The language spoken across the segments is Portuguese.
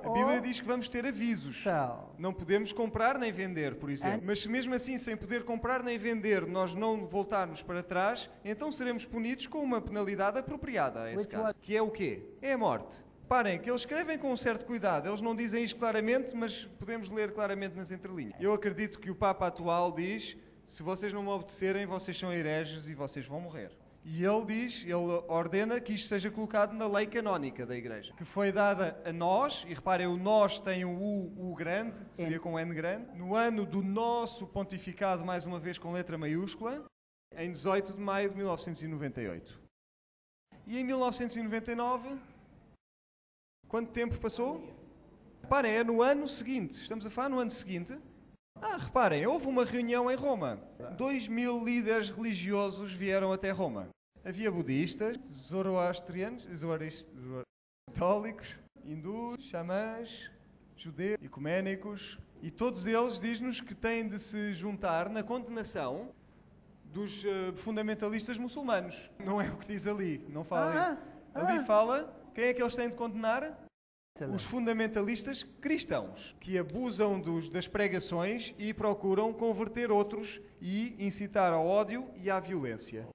A Bíblia diz que vamos ter avisos. Não podemos comprar nem vender, por exemplo. Mas se mesmo assim, sem poder comprar nem vender, nós não voltarmos para trás, então seremos punidos com uma penalidade apropriada a esse caso. Que é o quê? É a morte. Reparem que eles escrevem com um certo cuidado. Eles não dizem isto claramente, mas podemos ler claramente nas entrelinhas. Eu acredito que o Papa atual diz: se vocês não me obedecerem, vocês são hereges e vocês vão morrer. E ele ordena que isto seja colocado na lei canónica da Igreja, que foi dada a nós, e reparem, o nós tem um U grande, seria com N grande, no ano do nosso pontificado, mais uma vez com letra maiúscula, em 18 de maio de 1998. E em 1999, quanto tempo passou? Reparem, é no ano seguinte, estamos a falar no ano seguinte. Reparem, houve uma reunião em Roma. 2.000 líderes religiosos vieram até Roma. Havia budistas, zoroastrianos, católicos, hindus, xamãs, judeus, ecuménicos, e todos eles dizem-nos que têm de se juntar na condenação dos fundamentalistas muçulmanos. Não é o que diz ali, não fala ali. Ali fala, quem é que eles têm de condenar? Os fundamentalistas cristãos, que abusam das pregações e procuram converter outros e incitar ao ódio e à violência.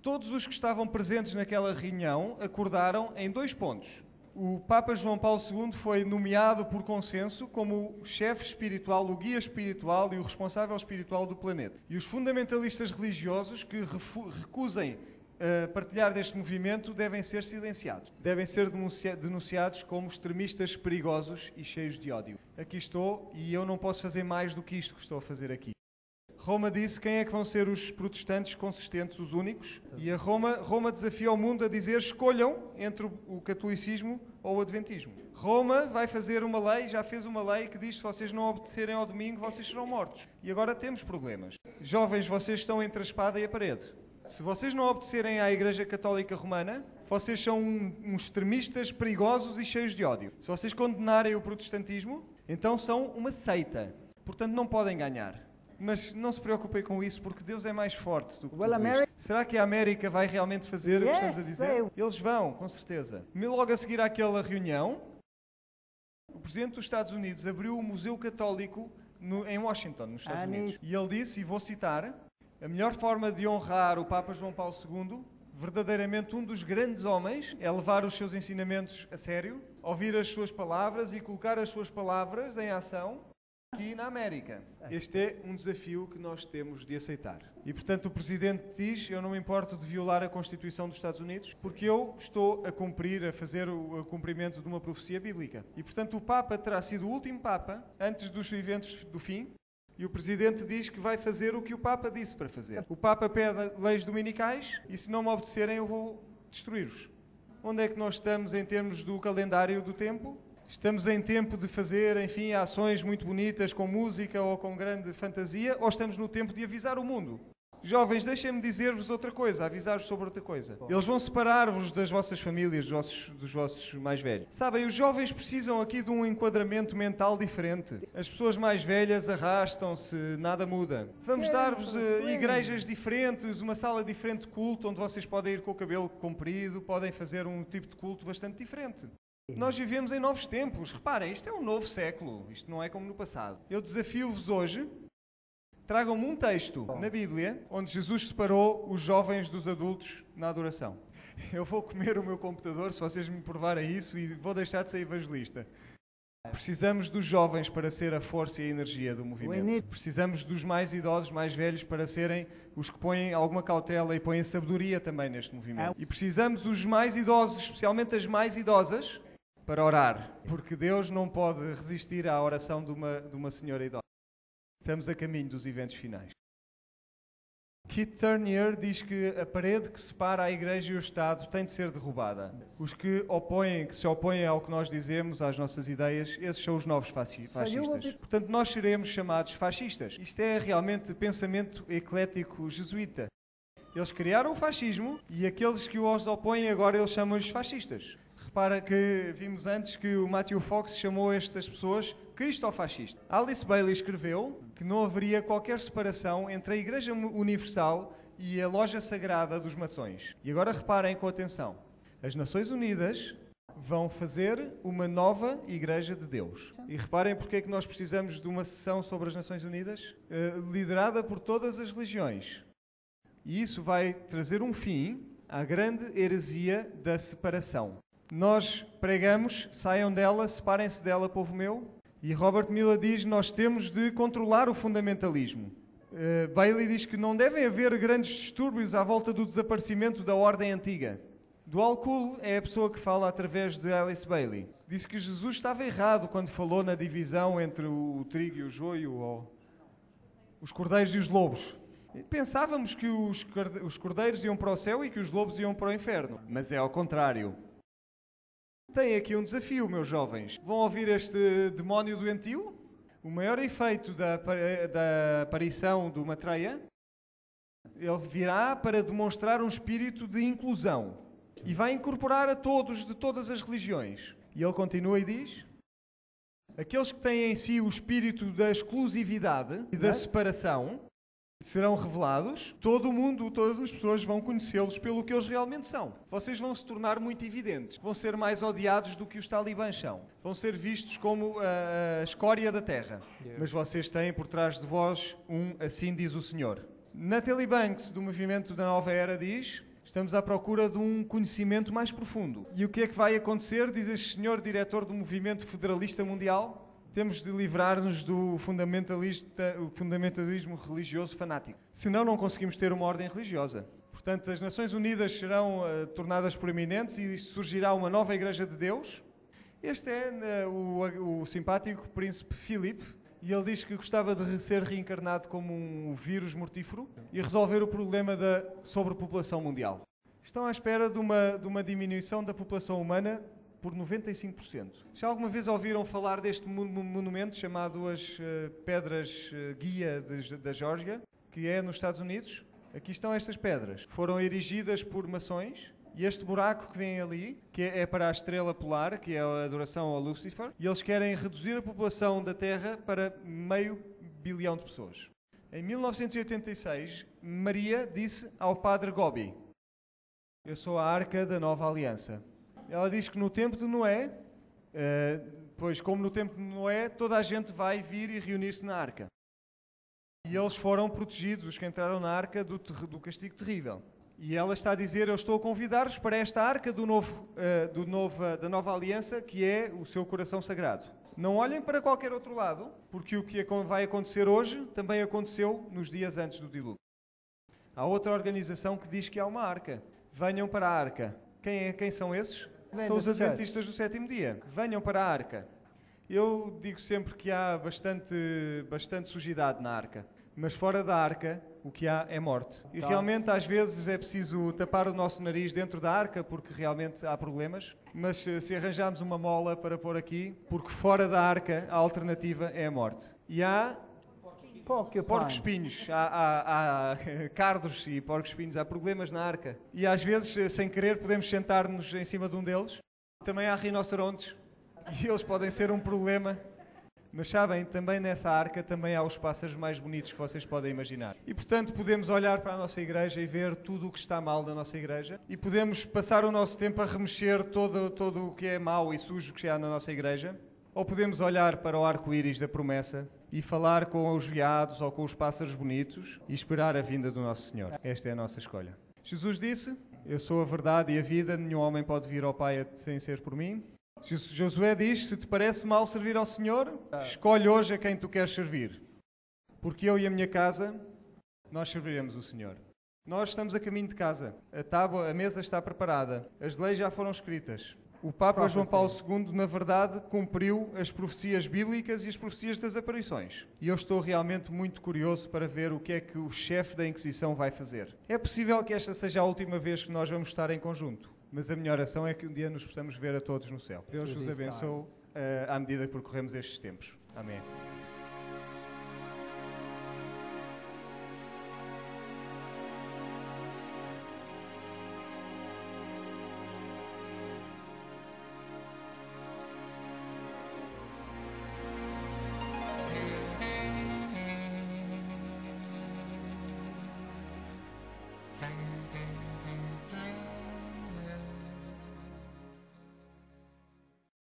Todos os que estavam presentes naquela reunião acordaram em 2 pontos. O Papa João Paulo II foi nomeado por consenso como o chefe espiritual, o guia espiritual e o responsável espiritual do planeta. E os fundamentalistas religiosos que recusem partilhar deste movimento devem ser silenciados. Devem ser denunciados como extremistas perigosos e cheios de ódio. Aqui estou e eu não posso fazer mais do que isto que estou a fazer aqui. Roma disse quem é que vão ser os protestantes consistentes, os únicos, e Roma desafia o mundo a dizer: escolham entre o catolicismo ou o adventismo. Roma vai fazer uma lei, já fez uma lei que diz: se vocês não obedecerem ao domingo, vocês serão mortos. E agora temos problemas. Jovens, vocês estão entre a espada e a parede. Se vocês não obedecerem à Igreja Católica Romana, vocês são uns extremistas perigosos e cheios de ódio. Se vocês condenarem o protestantismo, então são uma seita. Portanto, não podem ganhar. Mas não se preocupem com isso, porque Deus é mais forte do que tudo isto. Será que a América vai realmente fazer o que estamos a dizer? Eles vão, com certeza. Logo a seguir àquela reunião, o Presidente dos Estados Unidos abriu o Museu Católico em Washington, nos Estados Unidos. E ele disse, e vou citar: a melhor forma de honrar o Papa João Paulo II, verdadeiramente um dos grandes homens, é levar os seus ensinamentos a sério, ouvir as suas palavras e colocar as suas palavras em ação aqui na América. Este é um desafio que nós temos de aceitar. E, portanto, o Presidente diz: eu não me importo de violar a Constituição dos Estados Unidos, porque eu estou a fazer o cumprimento de uma profecia bíblica. E, portanto, o Papa terá sido o último Papa antes dos eventos do fim. E o Presidente diz que vai fazer o que o Papa disse para fazer. O Papa pede leis dominicais e, se não me obedecerem, eu vou destruí-los. Onde é que nós estamos em termos do calendário do tempo? Estamos em tempo de fazer, enfim, ações muito bonitas com música ou com grande fantasia, ou estamos no tempo de avisar o mundo? Jovens, deixem-me dizer-vos outra coisa, avisar-vos sobre outra coisa. Eles vão separar-vos das vossas famílias, dos vossos mais velhos. Sabem, os jovens precisam aqui de um enquadramento mental diferente. As pessoas mais velhas arrastam-se, nada muda. Vamos dar-vos igrejas diferentes, uma sala diferente de culto, onde vocês podem ir com o cabelo comprido, podem fazer um tipo de culto bastante diferente. Nós vivemos em novos tempos. Reparem, isto é um novo século. Isto não é como no passado. Eu desafio-vos hoje: tragam-me um texto na Bíblia onde Jesus separou os jovens dos adultos na adoração. Eu vou comer o meu computador se vocês me provarem isso e vou deixar de ser evangelista. Precisamos dos jovens para ser a força e a energia do movimento. Precisamos dos mais idosos, mais velhos, para serem os que põem alguma cautela e põem a sabedoria também neste movimento. E precisamos dos mais idosos, especialmente as mais idosas, para orar. Porque Deus não pode resistir à oração de uma senhora idosa. Estamos a caminho dos eventos finais. Keith Turnier diz que a parede que separa a Igreja e o Estado tem de ser derrubada. Os que se opõem ao que nós dizemos, às nossas ideias, esses são os novos fascistas. Portanto, nós seremos chamados fascistas. Isto é realmente pensamento eclético jesuíta. Eles criaram o fascismo e aqueles que os opõem agora eles chamam-os fascistas. Repara que vimos antes que o Matthew Fox chamou estas pessoas cristofascistas. Alice Bailey escreveu que não haveria qualquer separação entre a Igreja Universal e a loja sagrada dos maçons. E agora reparem com atenção. As Nações Unidas vão fazer uma nova Igreja de Deus. E reparem porque é que nós precisamos de uma sessão sobre as Nações Unidas, liderada por todas as religiões. E isso vai trazer um fim à grande heresia da separação. Nós pregamos, saiam dela, separem-se dela, povo meu. E Robert Miller diz, nós temos de controlar o fundamentalismo. Bailey diz que não devem haver grandes distúrbios à volta do desaparecimento da ordem antiga. Dwal Kul é a pessoa que fala através de Alice Bailey. Disse que Jesus estava errado quando falou na divisão entre o trigo e o joio, ou os cordeiros e os lobos. Pensávamos que os cordeiros iam para o céu e que os lobos iam para o inferno. Mas é ao contrário. Tem aqui um desafio, meus jovens. Vão ouvir este demónio doentio? O maior efeito da aparição do Maitreya, ele virá para demonstrar um espírito de inclusão e vai incorporar a todos de todas as religiões. E ele continua e diz: aqueles que têm em si o espírito da exclusividade e da separação serão revelados, todo o mundo, todas as pessoas vão conhecê-los pelo que eles realmente são. Vocês vão se tornar muito evidentes, vão ser mais odiados do que os talibãs são, vão ser vistos como a escória da terra. Mas vocês têm por trás de vós assim diz o Senhor. Natalie Banks, do Movimento da Nova Era, diz: estamos à procura de um conhecimento mais profundo. E o que é que vai acontecer, diz este senhor, diretor do Movimento Federalista Mundial? Temos de livrar-nos do fundamentalismo religioso fanático. Senão não conseguimos ter uma ordem religiosa. Portanto, as Nações Unidas serão tornadas proeminentes e surgirá uma nova Igreja de Deus. Este é o simpático príncipe Philip, e ele diz que gostava de ser reencarnado como um vírus mortífero e resolver o problema da sobrepopulação mundial. Estão à espera de uma diminuição da população humana por 95%. Já alguma vez ouviram falar deste monumento chamado as Pedras Guia da Geórgia, que é nos Estados Unidos? Aqui estão estas pedras. Foram erigidas por maçons, e este buraco que vem ali, que é para a estrela polar, que é a adoração a Lúcifer, e eles querem reduzir a população da Terra para 500 milhões de pessoas. Em 1986, Maria disse ao padre Gobi: eu sou a Arca da Nova Aliança. Ela diz que no tempo de Noé, pois como no tempo de Noé, toda a gente vai vir e reunir-se na arca. E eles foram protegidos, os que entraram na arca, do castigo terrível. E ela está a dizer: eu estou a convidar-vos para esta arca da nova aliança, que é o seu coração sagrado. Não olhem para qualquer outro lado, porque o que vai acontecer hoje também aconteceu nos dias antes do dilúvio. Há outra organização que diz que há uma arca. Venham para a arca. Quem são esses? São os adventistas do sétimo dia. Venham para a arca. Eu digo sempre que há bastante sujidade na arca. Mas fora da arca, o que há é morte. E realmente, às vezes, é preciso tapar o nosso nariz dentro da arca, porque realmente há problemas. Mas se arranjarmos uma mola para pôr aqui, porque fora da arca, a alternativa é a morte. E há porcos-espinhos, há cardos e porcos-espinhos, há problemas na arca. E às vezes, sem querer, podemos sentar-nos em cima de um deles. Também há rinocerontes, e eles podem ser um problema. Mas sabem, também nessa arca também há os pássaros mais bonitos que vocês podem imaginar. E portanto podemos olhar para a nossa igreja e ver tudo o que está mal na nossa igreja. E podemos passar o nosso tempo a remexer todo o que é mau e sujo que há na nossa igreja. Ou podemos olhar para o arco-íris da promessa e falar com os veados ou com os pássaros bonitos e esperar a vinda do nosso Senhor. Esta é a nossa escolha. Jesus disse: eu sou a verdade e a vida, nenhum homem pode vir ao Pai sem ser por mim. Josué diz: se te parece mal servir ao Senhor, escolhe hoje a quem tu queres servir. Porque eu e a minha casa, nós serviremos o Senhor. Nós estamos a caminho de casa. A mesa está preparada. As leis já foram escritas. O Papa João Paulo II, na verdade, cumpriu as profecias bíblicas e as profecias das aparições. E eu estou realmente muito curioso para ver o que é que o chefe da Inquisição vai fazer. É possível que esta seja a última vez que nós vamos estar em conjunto. Mas a minha oração é que um dia nos possamos ver a todos no céu. Deus vos abençoe à medida que percorremos estes tempos. Amém.